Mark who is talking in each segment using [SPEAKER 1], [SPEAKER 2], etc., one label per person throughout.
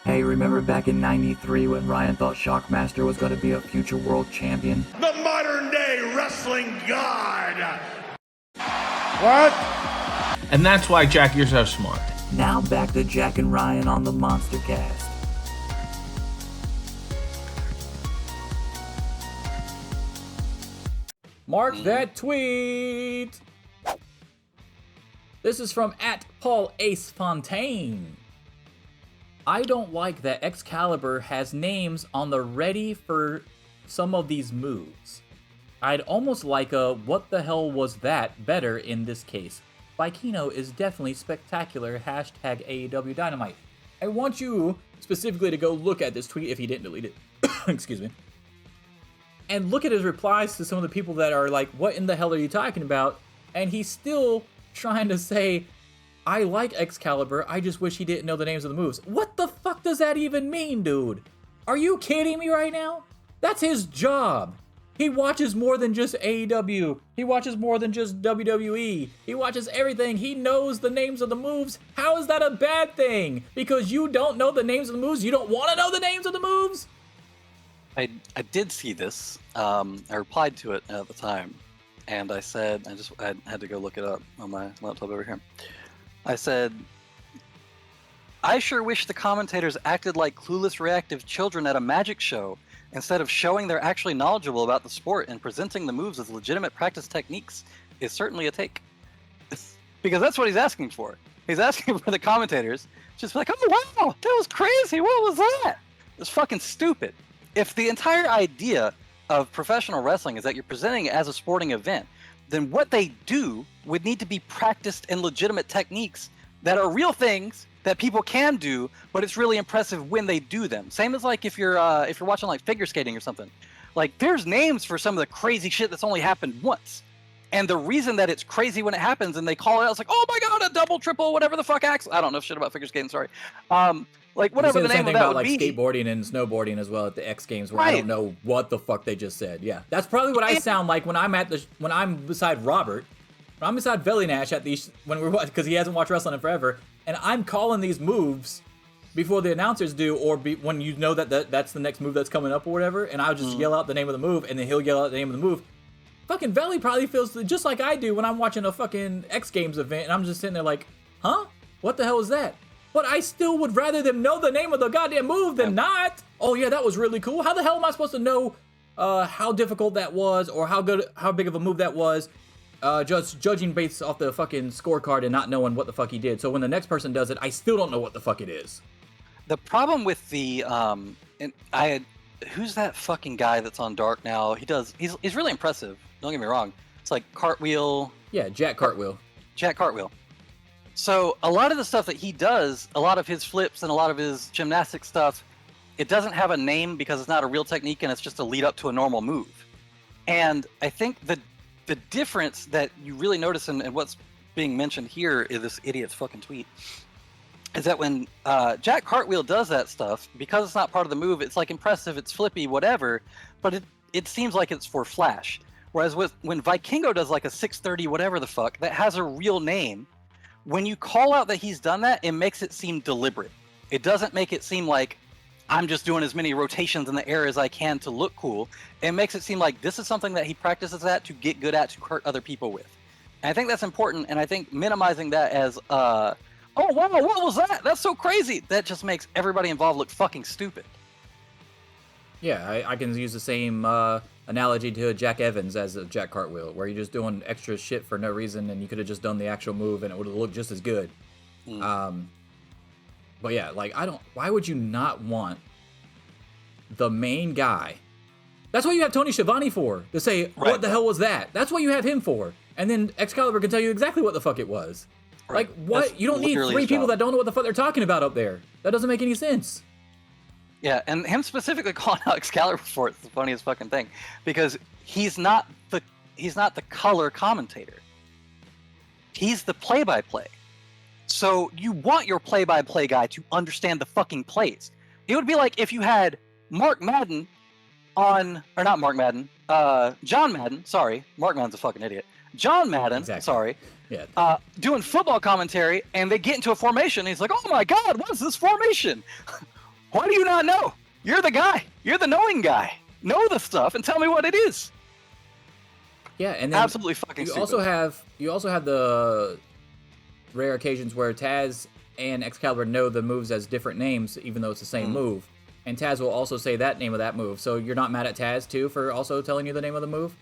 [SPEAKER 1] Hey, remember back in '93 when Ryan thought Shockmaster was going to be a future world champion?
[SPEAKER 2] The modern day wrestling god! What?
[SPEAKER 3] And that's why, Jack, you're so smart.
[SPEAKER 1] Now back to Jack and Ryan on the MonsterCast.
[SPEAKER 4] Mark that tweet! This is from @PaulAceFontaine. I don't like that Excalibur has names on the ready for some of these moves. I'd almost like a what the hell was that better in this case. Vikino is definitely spectacular, #AEW Dynamite. I want you specifically to go look at this tweet if he didn't delete it. Excuse me. And look at his replies to some of the people that are like, what in the hell are you talking about? And he's still trying to say, I like Excalibur, I just wish he didn't know the names of the moves. What the fuck does that even mean, dude? Are you kidding me right now? That's his job. He watches more than just AEW. He watches more than just WWE. He watches everything. He knows the names of the moves. How is that a bad thing? Because you don't know the names of the moves? You don't want to know the names of the moves?
[SPEAKER 5] I did see this. I replied to it at the time, and I said, I had to go look it up on my laptop over here. I said, I sure wish the commentators acted like clueless reactive children at a magic show instead of showing they're actually knowledgeable about the sport and presenting the moves as legitimate practice techniques is certainly a take. Because that's what he's asking for. He's asking for the commentators just like, oh wow, that was crazy, what was that? It's fucking stupid. If the entire idea of professional wrestling is that you're presenting it as a sporting event, then what they do would need to be practiced in legitimate techniques that are real things that people can do, but it's really impressive when they do them. Same as like if you're watching like figure skating or something. Like there's names for some of the crazy shit that's only happened once. And the reason that it's crazy when it happens and they call it out, it's like, oh my god, a double, triple, whatever the fuck acts. I don't know shit about figure skating, sorry. Like whatever the name of that would be.
[SPEAKER 4] Like skateboarding and snowboarding as well at the X Games, where I don't know what the fuck they just said. Yeah, that's probably what I sound like when I'm beside Robert, when I'm beside Velly Nash at these because he hasn't watched wrestling in forever, and I'm calling these moves before the announcers do, or when you know that's the next move that's coming up or whatever, and I'll just yell out the name of the move, and then he'll yell out the name of the move. Fucking Velly probably feels just like I do when I'm watching a fucking X Games event, and I'm just sitting there like, huh? What the hell is that? But I still would rather them know the name of the goddamn move than not. Oh yeah, that was really cool. How the hell am I supposed to know how difficult that was or how big of a move that was? Just judging based off the fucking scorecard and not knowing what the fuck he did. So when the next person does it, I still don't know what the fuck it is.
[SPEAKER 5] The problem with the who's that fucking guy that's on Dark now? He's really impressive. Don't get me wrong. It's like Cartwheel.
[SPEAKER 4] Yeah, Jack Cartwheel.
[SPEAKER 5] Jack Cartwheel. So a lot of the stuff that he does, a lot of his flips and a lot of his gymnastic stuff, it doesn't have a name because it's not a real technique and it's just a lead up to a normal move. And I think the difference that you really notice in what's being mentioned here is this idiot's fucking tweet, is that when Jack Cartwheel does that stuff, because it's not part of the move, it's like impressive, it's flippy, whatever, but it seems like it's for flash. Whereas when Vikingo does like a 630 whatever the fuck, that has a real name, when you call out that he's done that, it makes it seem deliberate. It doesn't make it seem like I'm just doing as many rotations in the air as I can to look cool. It makes it seem like this is something that he practices at to get good at, to hurt other people with. And I think that's important, and I think minimizing that as, oh wow, what was that? That's so crazy. That just makes everybody involved look fucking stupid.
[SPEAKER 4] Yeah, I can use the same analogy to Jack Evans as a Jack Cartwheel, where you're just doing extra shit for no reason, and you could have just done the actual move, and it would have looked just as good. But yeah, like why would you not want the main guy? That's what you have Tony Schiavone for, to say, what the hell was that? That's what you have him for. And then Excalibur can tell you exactly what the fuck it was. Right. Like, what? That's you don't need three people that don't know what the fuck they're talking about up there. That doesn't make any sense.
[SPEAKER 5] Yeah, and him specifically calling out Excalibur for it's the funniest fucking thing, because he's not the color commentator. He's the play-by-play. So you want your play-by-play guy to understand the fucking plays. It would be like if you had Mark Madden John Madden, sorry, Mark Madden's a fucking idiot. John Madden, sorry, doing football commentary, and they get into a formation, and he's like, oh my god, what is this formation? Why do you not know? You're the guy. You're the knowing guy. Know the stuff and tell me what it is.
[SPEAKER 4] Yeah, and then
[SPEAKER 5] Absolutely fucking
[SPEAKER 4] you
[SPEAKER 5] stupid.
[SPEAKER 4] also have the rare occasions where Taz and Excalibur know the moves as different names, even though it's the same move. And Taz will also say that name of that move. So you're not mad at Taz too for also telling you the name of the move?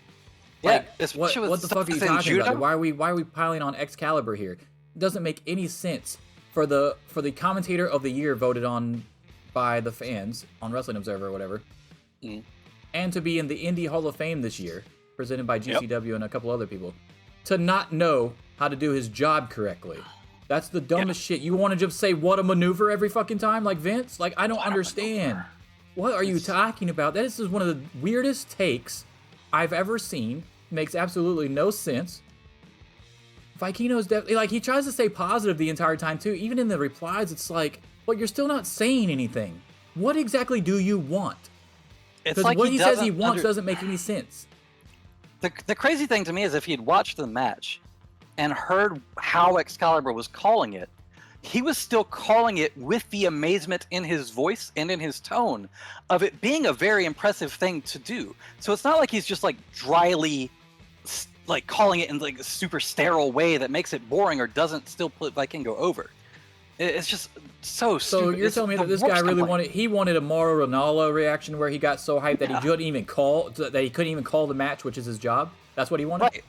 [SPEAKER 5] Yeah,
[SPEAKER 4] Like, what the fuck are you talking about? Why are we piling on Excalibur here? It doesn't make any sense for the commentator of the year voted on by the fans on Wrestling Observer or whatever, and to be in the Indie Hall of Fame this year, presented by GCW and a couple other people, to not know how to do his job correctly. That's the dumbest shit. You want to just say what a maneuver every fucking time like Vince? Like, I don't understand. What are you talking about? That is one of the weirdest takes I've ever seen. Makes absolutely no sense. Vikino's definitely, like, he tries to stay positive the entire time too. Even in the replies, it's like, well, you're still not saying anything. What exactly do you want? Because
[SPEAKER 5] like
[SPEAKER 4] what he says he wants doesn't make any sense.
[SPEAKER 5] The crazy thing to me is if he'd watched the match and heard how Excalibur was calling it, he was still calling it with the amazement in his voice and in his tone of it being a very impressive thing to do. So it's not like he's just like dryly like calling it in like a super sterile way that makes it boring or doesn't still put Vikingo over. It's just so stupid.
[SPEAKER 4] So you're telling me that this guy really wanted a Mauro Ranallo reaction where he got so hyped that he couldn't even call the match, which is his job? That's what he wanted?
[SPEAKER 5] Right.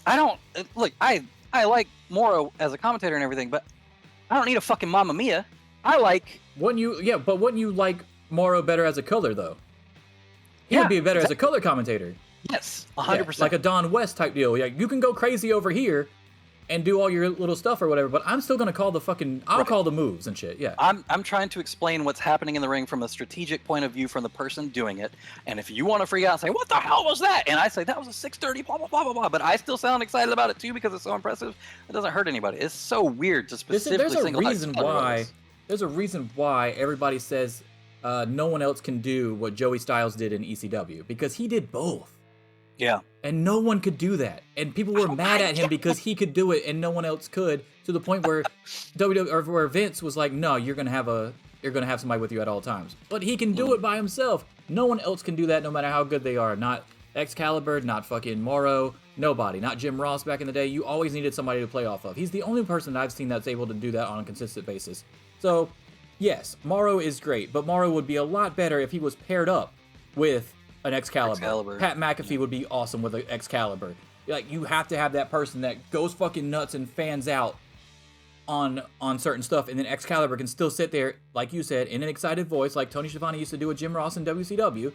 [SPEAKER 5] I don't look. I like Mauro as a commentator and everything, but I don't need a fucking Mamma Mia.
[SPEAKER 4] Wouldn't you like Mauro better as a color though? He would be better as a color commentator.
[SPEAKER 5] Yes, 100%.
[SPEAKER 4] Like a Don West type deal. Yeah, you can go crazy over here and do all your little stuff or whatever, but I'm still gonna call call the moves and shit. Yeah.
[SPEAKER 5] I'm trying to explain what's happening in the ring from a strategic point of view from the person doing it. And if you want to freak out and say, "What the hell was that?" and I say that was a 630, blah blah blah blah blah, but I still sound excited about it too because it's so impressive. It doesn't hurt anybody. It's so weird to specifically single out.
[SPEAKER 4] There's a reason why everybody says no one else can do what Joey Styles did in ECW, because he did both.
[SPEAKER 5] Yeah.
[SPEAKER 4] And no one could do that. And people were mad at him because he could do it and no one else could, to the point where where Vince was like, "No, you're going to have somebody with you at all times." But he can do it by himself. No one else can do that no matter how good they are. Not Excalibur, not fucking Mauro, nobody. Not Jim Ross back in the day. You always needed somebody to play off of. He's the only person that I've seen that's able to do that on a consistent basis. So, yes, Mauro is great, but Mauro would be a lot better if he was paired up with an Excalibur. Pat McAfee would be awesome with an Excalibur. Like, you have to have that person that goes fucking nuts and fans out on certain stuff, and then Excalibur can still sit there, like you said, in an excited voice, like Tony Schiavone used to do with Jim Ross in WCW,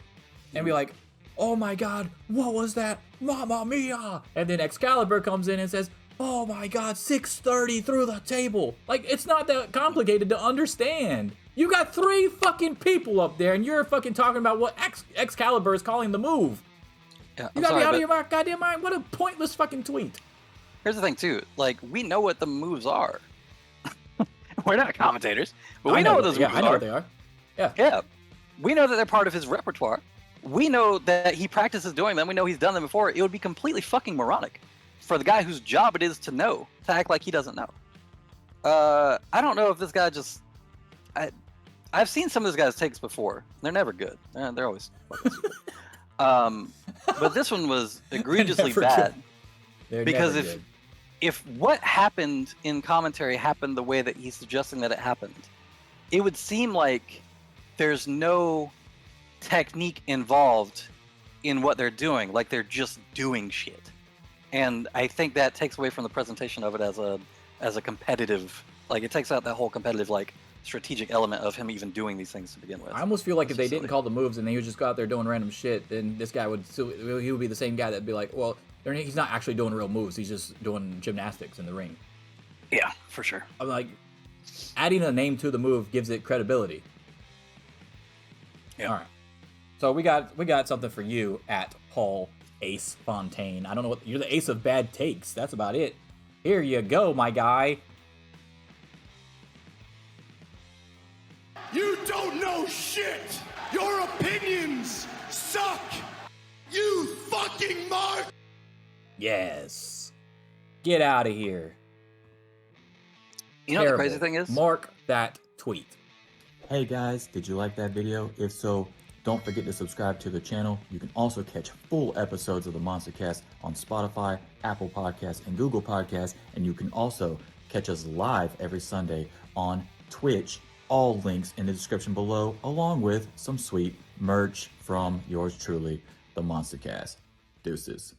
[SPEAKER 4] and be like, "Oh my god, what was that? Mamma mia!" And then Excalibur comes in and says, "Oh my god, 630 through the table." Like, it's not that complicated to understand. You got 3 fucking people up there, and you're fucking talking about what Excalibur is calling the move.
[SPEAKER 5] Yeah,
[SPEAKER 4] you gotta be out of your goddamn mind. What a pointless fucking tweet.
[SPEAKER 5] Here's the thing, too. Like, we know what the moves are. We're not commentators, but we know what those moves are.
[SPEAKER 4] I know what they are. Yeah.
[SPEAKER 5] Yeah. We know that they're part of his repertoire. We know that he practices doing them. We know he's done them before. It would be completely fucking moronic for the guy whose job it is to know, to act like he doesn't know. I don't know if this guy just... I've seen some of this guy's takes before. They're never good. They're always fucking stupid. But this one was egregiously bad. Because if what happened in commentary happened the way that he's suggesting that it happened, it would seem like there's no technique involved in what they're doing. Like, they're just doing shit. And I think that takes away from the presentation of it as a competitive, like, it takes out that whole competitive, like, strategic element of him even doing these things to begin with.
[SPEAKER 4] I almost feel like if they didn't call the moves and they would just go out there doing random shit, then this guy would be the same guy that'd be like, well, he's not actually doing real moves, he's just doing gymnastics in the ring.
[SPEAKER 5] Yeah, for sure.
[SPEAKER 4] I'm like, adding a name to the move gives it credibility.
[SPEAKER 5] Yeah.
[SPEAKER 4] All right. So we got something for you at Paul Ace Fontaine. I don't know what, you're the ace of bad takes. That's about it. Here you go, my guy.
[SPEAKER 2] You don't know shit! Your opinions suck! You fucking mark!
[SPEAKER 4] Yes. Get out of here.
[SPEAKER 5] You know what the crazy thing is?
[SPEAKER 4] Mark that tweet.
[SPEAKER 6] Hey guys, did you like that video? If so, don't forget to subscribe to the channel. You can also catch full episodes of the MonsterCast on Spotify, Apple Podcasts, and Google Podcasts. And you can also catch us live every Sunday on Twitch. All links in the description below, along with some sweet merch from yours truly, the MonsterCast. Deuces.